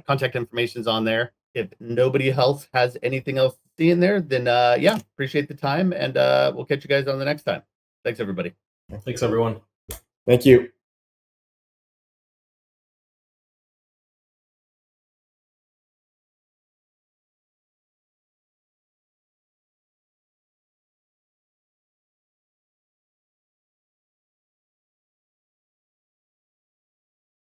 contact informations on there. If nobody else has anything else to see in there, then appreciate the time, and we'll catch you guys on the next time. Thanks, everybody. Thanks, everyone. Thank you.